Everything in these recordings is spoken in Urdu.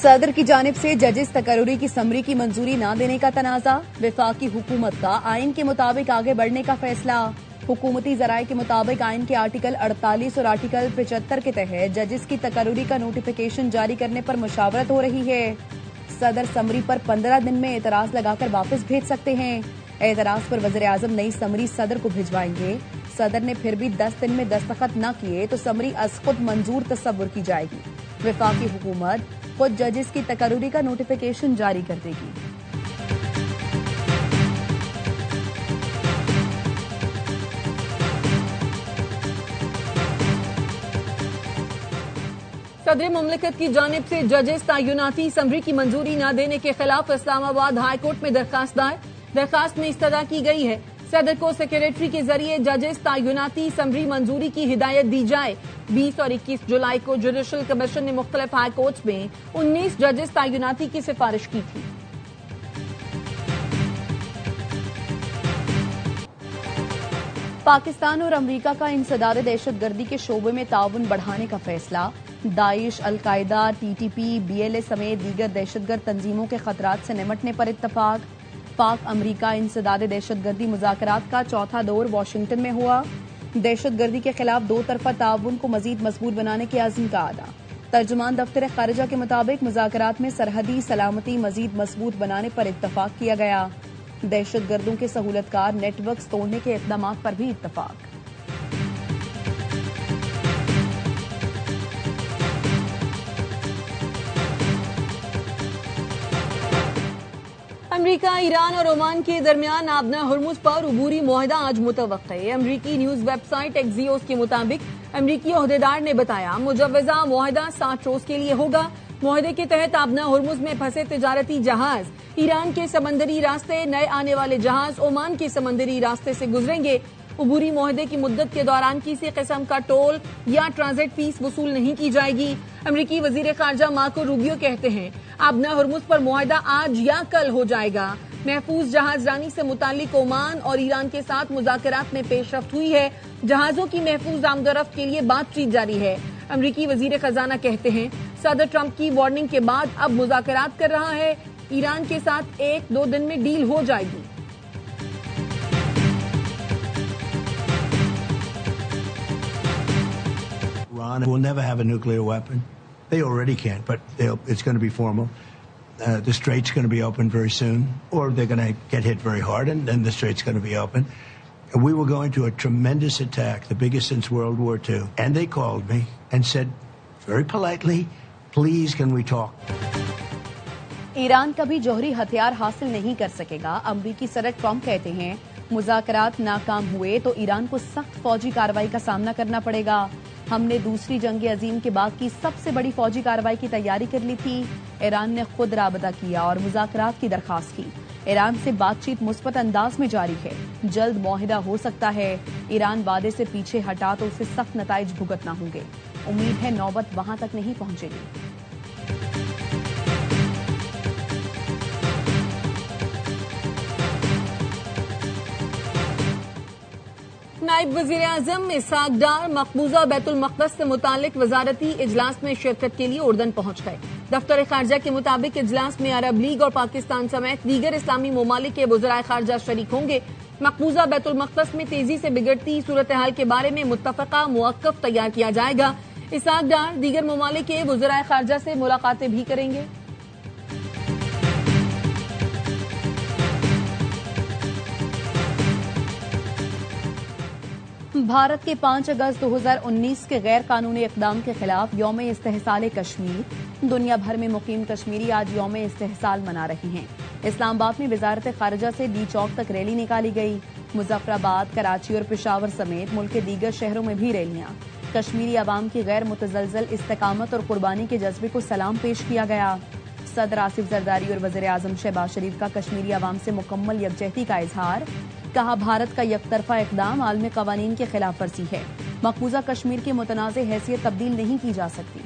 صدر کی جانب سے ججز تقرری کی سمری کی منظوری نہ دینے کا تنازع، وفاقی حکومت کا آئین کے مطابق آگے بڑھنے کا فیصلہ۔ حکومتی ذرائع کے مطابق آئین کے آرٹیکل 48 اور آرٹیکل 75 کے تحت ججز کی تقرری کا نوٹیفیکیشن جاری کرنے پر مشاورت ہو رہی ہے۔ صدر سمری پر 15 دن میں اعتراض لگا کر واپس بھیج سکتے ہیں۔ اعتراض پر وزیراعظم نئی سمری صدر کو بھجوائیں گے۔ صدر نے پھر بھی 10 دن میں دستخط نہ کیے تو سمری از خود منظور تصور کی جائے گی۔ وفاقی حکومت خود ججز کی تقرری کا نوٹیفیکیشن جاری کر دے گی۔ صدر مملکت کی جانب سے ججز تعیناتی سمری کی منظوری نہ دینے کے خلاف اسلام آباد ہائی کورٹ میں درخواست دائر۔ درخواست میں استدعا کی گئی ہے صدر کو سیکریٹری کے ذریعے ججز تعیناتی سمری منظوری کی ہدایت دی جائے۔ 20 اور 21 جولائی کو جوڈیشل کمیشن نے مختلف ہائی کورٹس میں 19 ججز تعیناتی کی سفارش کی تھی۔ پاکستان اور امریکہ کا انسداد دہشت گردی کے شعبے میں تعاون بڑھانے کا فیصلہ۔ داعش، القاعدہ، T T P, B L A سمیت دیگر دہشت گرد تنظیموں کے خطرات سے نمٹنے پر اتفاق۔ پاک امریکہ انسداد دہشت گردی مذاکرات کا چوتھا دور واشنگٹن میں ہوا۔ دہشت گردی کے خلاف دو طرفہ تعاون کو مزید مضبوط بنانے کے عزم کا اعادہ۔ ترجمان دفتر خارجہ کے مطابق مذاکرات میں سرحدی سلامتی مزید مضبوط بنانے پر اتفاق کیا گیا۔ دہشت گردوں کے سہولت کار نیٹ ورکس توڑنے کے اقدامات پر بھی اتفاق۔ امریکہ، ایران اور عمان کے درمیان آبنہ ہرمز پر عبوری معاہدہ آج متوقع ہے۔ امریکی نیوز ویب سائٹ ایکزیوس کے مطابق امریکی عہدیدار نے بتایا مجوزہ معاہدہ 60 روز کے لیے ہوگا۔ معاہدے کے تحت آبنہ ہرمز میں پھنسے تجارتی جہاز ایران کے سمندری راستے، نئے آنے والے جہاز عمان کے سمندری راستے سے گزریں گے۔ عبوری معاہدے کی مدت کے دوران کسی قسم کا ٹول یا ٹرانزٹ فیس وصول نہیں کی جائے گی۔ امریکی وزیر خارجہ مارکو روبیو کہتے ہیں آبنہ ہرمز پر معاہدہ آج یا کل ہو جائے گا۔ محفوظ جہاز رانی سے متعلق عمان اور ایران کے ساتھ مذاکرات میں پیش رفت ہوئی ہے۔ جہازوں کی محفوظ آمد و رفت کے لیے بات چیت جاری ہے۔ امریکی وزیر خزانہ کہتے ہیں صدر ٹرمپ کی وارننگ کے بعد اب مذاکرات کر رہا ہے۔ ایران کے ساتھ 1-2 دن میں ڈیل ہو جائے گی۔ Iran will never have a nuclear weapon. They already can't, but it's going to be formal. The strait's going to be open very soon, or they're going to get hit very hard, and then the strait's going to be open. We were going to a tremendous attack, the biggest since World War II. And they called me and said, very politely, please can we talk? Iran کبھی جوہری ہتھیار حاصل نہیں کر سکے گا۔ امریکی صدر ٹرمپ کہتے ہیں مذاکرات ناکام ہوئے تو ایران کو سخت فوجی کارروائی کا سامنا کرنا پڑے گا۔ ہم نے دوسری جنگ عظیم کے بعد کی سب سے بڑی فوجی کارروائی کی تیاری کر لی تھی۔ ایران نے خود رابطہ کیا اور مذاکرات کی درخواست کی۔ ایران سے بات چیت مثبت انداز میں جاری ہے۔ جلد معاہدہ ہو سکتا ہے۔ ایران وعدے سے پیچھے ہٹا تو اسے سخت نتائج بھگتنا ہوں گے۔ امید ہے نوبت وہاں تک نہیں پہنچے گی۔ نائب وزیر اعظم اسحاق ڈار مقبوضہ بیت المقدس سے متعلق وزارتی اجلاس میں شرکت کے لیے اردن پہنچ گئے۔ دفتر خارجہ کے مطابق اجلاس میں عرب لیگ اور پاکستان سمیت دیگر اسلامی ممالک کے وزرائے خارجہ شریک ہوں گے۔ مقبوضہ بیت المقدس میں تیزی سے بگڑتی صورتحال کے بارے میں متفقہ موقف تیار کیا جائے گا۔ اسحاق ڈار دیگر ممالک کے وزرائے خارجہ سے ملاقاتیں بھی کریں گے۔ بھارت کے 5 اگست 2019 کے غیر قانونی اقدام کے خلاف یوم استحصال کشمیر۔ دنیا بھر میں مقیم کشمیری آج یوم استحصال منا رہے ہیں۔ اسلام آباد میں وزارت خارجہ سے ڈی چوک تک ریلی نکالی گئی۔ مظفر آباد، کراچی اور پشاور سمیت ملک کے دیگر شہروں میں بھی ریلیاں۔ کشمیری عوام کی غیر متزلزل استقامت اور قربانی کے جذبے کو سلام پیش کیا گیا۔ صدر آصف زرداری اور وزیر اعظم شہباز شریف کا کشمیری عوام سے مکمل یکجہتی کا اظہار۔ کہا بھارت کا یک طرفہ اقدام عالمی قوانین کے خلاف ورزی ہے۔ مقبوضہ کشمیر کی متنازع حیثیت تبدیل نہیں کی جا سکتی۔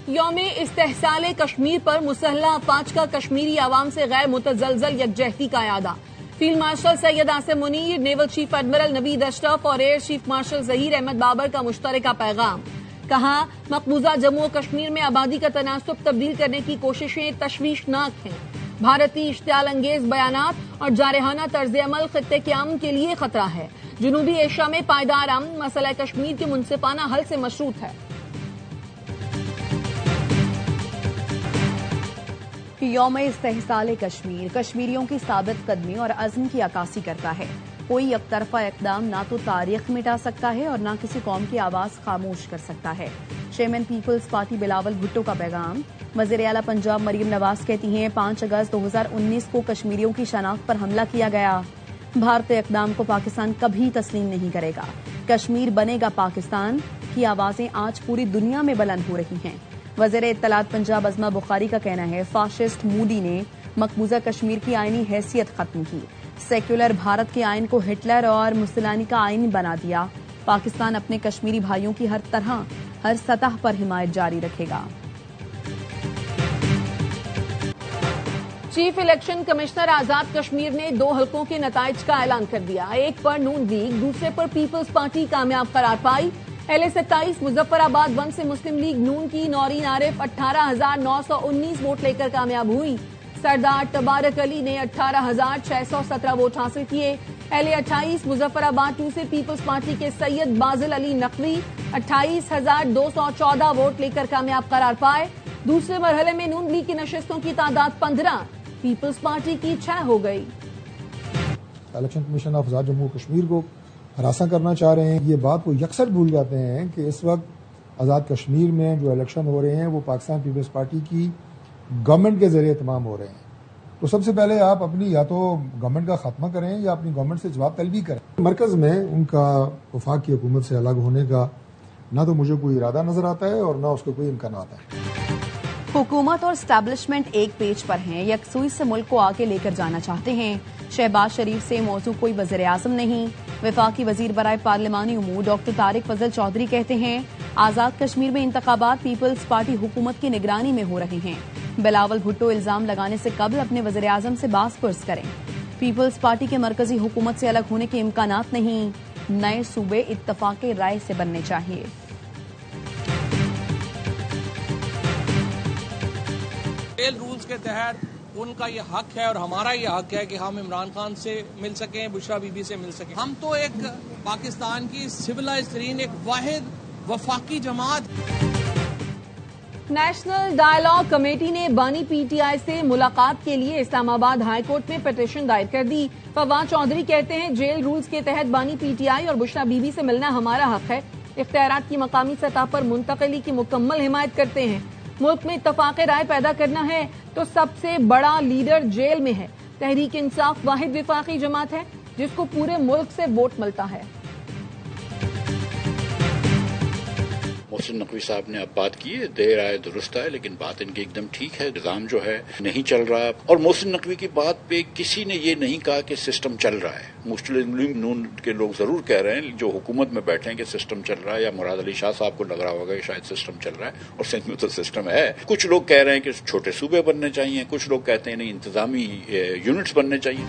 یوم استحصال کشمیر پر مسلح افواج کا کشمیری عوام سے غیر متزلزل یکجہتی کا اعادہ۔ Field marshal Syed Asim Munir, naval chief admiral Naveed Ashraf اور air chief marshal Zaheer Ahmed Babar کا مشترکہ پیغام۔ کہا، مقبوضہ جموں و کشمیر میں آبادی کا تناسب تبدیل کرنے کی کوششیں تشویشناک ہیں۔ بھارتی اشتعال انگیز بیانات اور جارحانہ طرز عمل خطے کے امن کے لیے خطرہ ہے۔ جنوبی ایشیا میں پائیدار امن مسئلہ کشمیر کے منصفانہ حل سے مشروط ہے۔ یوم استحصال کشمیر کشمیریوں کی ثابت قدمی اور عزم کی عکاسی کرتا ہے۔ کوئی یک طرفہ اقدام نہ تو تاریخ مٹا سکتا ہے اور نہ کسی قوم کی آواز خاموش کر سکتا ہے۔ Chairman peoples party Bilawal Bhutto کا پیغام۔ وزیر اعلیٰ پنجاب مریم نواز کہتی ہیں 5 اگست 2019 کو کشمیریوں کی شناخت پر حملہ کیا گیا۔ بھارتی اقدام کو پاکستان کبھی تسلیم نہیں کرے گا۔ کشمیر بنے گا پاکستان کی آوازیں آج پوری دنیا میں بلند ہو رہی ہیں۔ وزیر اطلاعات پنجاب عظمہ بخاری کا کہنا ہے فاشسٹ مودی نے مقبوضہ کشمیر کی آئینی حیثیت ختم کی، سیکولر بھارت کے آئین کو ہٹلر اور مسولینی کا آئین بنا دیا۔ پاکستان اپنے کشمیری بھائیوں کی ہر سطح پر حمایت جاری رکھے گا۔ Chief election commissioner Azad Kashmir نے 2 حلقوں کے نتائج کا اعلان کر دیا۔ ایک پر نون لیگ، دوسرے پر پیپلز پارٹی کامیاب قرار پائی۔ LA27 مظفر آباد 1 سے مسلم لیگ نون کی نورین عارف 18,919 ووٹ لے کر کامیاب ہوئی۔ سردار تبارک علی نے 18,617 ووٹ حاصل کیے۔ LA28 مظفر آباد 2 سے پیپلز پارٹی کے سید بازل علی نقوی 28,214 ووٹ لے کر کامیاب قرار پائے۔ دوسرے مرحلے میں نون لیگ کی نشستوں کی تعداد 15، پیپلز پارٹی کی 6 ہو گئی۔ الیکشن کمیشن آف آزاد جموں کشمیر کو ہراساں کرنا چاہ رہے ہیں۔ یہ بات وہ یکسر بھول جاتے ہیں کہ اس وقت آزاد کشمیر میں جو الیکشن ہو رہے ہیں وہ پاکستان پیپلز پارٹی کی گورنمنٹ کے ذریعے تمام ہو رہے ہیں۔ تو سب سے پہلے آپ اپنی یا تو گورنمنٹ کا خاتمہ کریں یا اپنی گورنمنٹ سے جواب طلبی کریں۔ مرکز میں ان کا وفاق کی حکومت سے الگ ہونے کا نہ تو مجھے کوئی ارادہ نظر آتا ہے اور نہ اس کا کوئی امکانات ہے۔ حکومت اور اسٹیبلشمنٹ ایک پیج پر ہیں، یکسوئی سے ملک کو آگے لے کر جانا چاہتے ہیں۔ شہباز شریف سے موضوع کوئی وزیر اعظم نہیں۔ وفاقی وزیر برائے پارلیمانی امور ڈاکٹر طارق فضل چودھری کہتے ہیں آزاد کشمیر میں انتخابات پیپلز پارٹی حکومت کی نگرانی میں ہو رہے ہیں۔ بلاول بھٹو الزام لگانے سے قبل اپنے وزیر اعظم سے باز پرس کریں۔ پیپلز پارٹی کے مرکزی حکومت سے الگ ہونے کے امکانات نہیں، نئے صوبے اتفاق رائے سے بننے چاہیے۔ ریل رولز کے تحت ان کا یہ حق ہے اور ہمارا یہ حق ہے کہ ہم عمران خان سے مل سکیں، بشرا بی بی سے مل سکیں۔ ہم تو ایک پاکستان کی سویلائز ترین ایک واحد وفاقی جماعت۔ نیشنل ڈائیلاگ کمیٹی نے بانی پی ٹی آئی سے ملاقات کے لیے اسلام آباد ہائی کورٹ میں پٹیشن دائر کر دی۔ فواد چودھری کہتے ہیں جیل رولز کے تحت بانی پی ٹی آئی اور بشرا بی بی سے ملنا ہمارا حق ہے۔ اختیارات کی مقامی سطح پر منتقلی کی مکمل حمایت کرتے ہیں۔ ملک میں اتفاق رائے پیدا کرنا ہے تو سب سے بڑا لیڈر جیل میں ہے۔ تحریک انصاف واحد وفاقی جماعت ہے جس کو پورے ملک سے ووٹ ملتا ہے۔ محسن نقوی صاحب نے اب بات کی ہے، دیر آئے درست آئے، لیکن بات ان کی ایک دم ٹھیک ہے۔ نظام جو ہے نہیں چل رہا، اور محسن نقوی کی بات پہ کسی نے یہ نہیں کہا کہ سسٹم چل رہا ہے۔ مسلم لیگ نون کے لوگ ضرور کہہ رہے ہیں جو حکومت میں بیٹھے ہیں کہ سسٹم چل رہا ہے، یا مراد علی شاہ صاحب کو لگ رہا ہوگا کہ شاید سسٹم چل رہا ہے، اور سندھ میں تو سسٹم ہے۔ کچھ لوگ کہہ رہے ہیں کہ چھوٹے صوبے بننے چاہیے، کچھ لوگ کہتے ہیں نہیں انتظامی یونٹس بننے چاہیے۔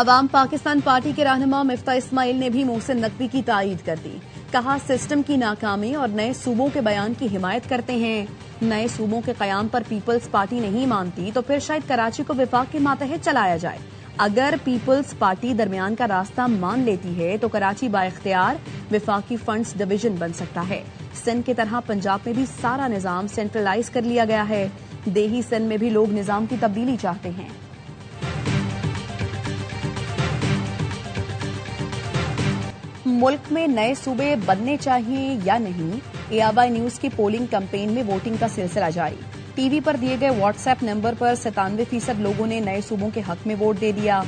عوام پاکستان پارٹی کے رہنما مفتاح اسماعیل نے بھی محسن نقوی کی تائید کر دی۔ کہا سسٹم کی ناکامی اور نئے صوبوں کے بیان کی حمایت کرتے ہیں۔ نئے صوبوں کے قیام پر پیپلز پارٹی نہیں مانتی تو پھر شاید کراچی کو وفاق کے ماتحت چلایا جائے۔ اگر پیپلز پارٹی درمیان کا راستہ مان لیتی ہے تو کراچی بااختیار وفاقی فنڈز ڈویژن بن سکتا ہے۔ سندھ کی طرح پنجاب میں بھی سارا نظام سینٹرلائز کر لیا گیا ہے۔ دیہی سندھ میں بھی لوگ نظام کی تبدیلی چاہتے ہیں۔ ملک میں نئے صوبے بننے چاہیے یا نہیں، ABI نیوز کی پولنگ کمپین میں ووٹنگ کا سلسلہ جاری۔ ٹی وی پر دیے گئے واٹس ایپ نمبر پر 97% لوگوں نے نئے صوبوں کے حق میں ووٹ دے دیا،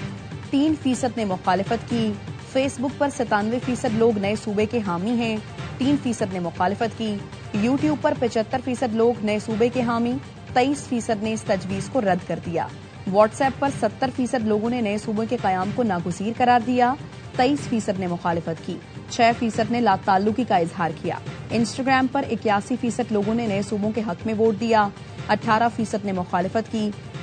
3% نے مخالفت کی۔ فیس بک پر 97% لوگ نئے صوبے کے حامی ہیں، 3% نے مخالفت کی۔ یوٹیوب پر 75% لوگ نئے صوبے کے حامی، 23% نے اس تجویز کو رد کر دیا۔ واٹس ایپ پر 70% لوگوں نے نئے صوبوں کے قیام کو ناگزیر قرار دیا، 23% نے مخالفت کی، 6% نے لا تعلقی کا اظہار کیا۔ انسٹاگرام پر 81% لوگوں نے نئے صوبوں کے حق میں ووٹ دیا، 18% نے مخالفت کی،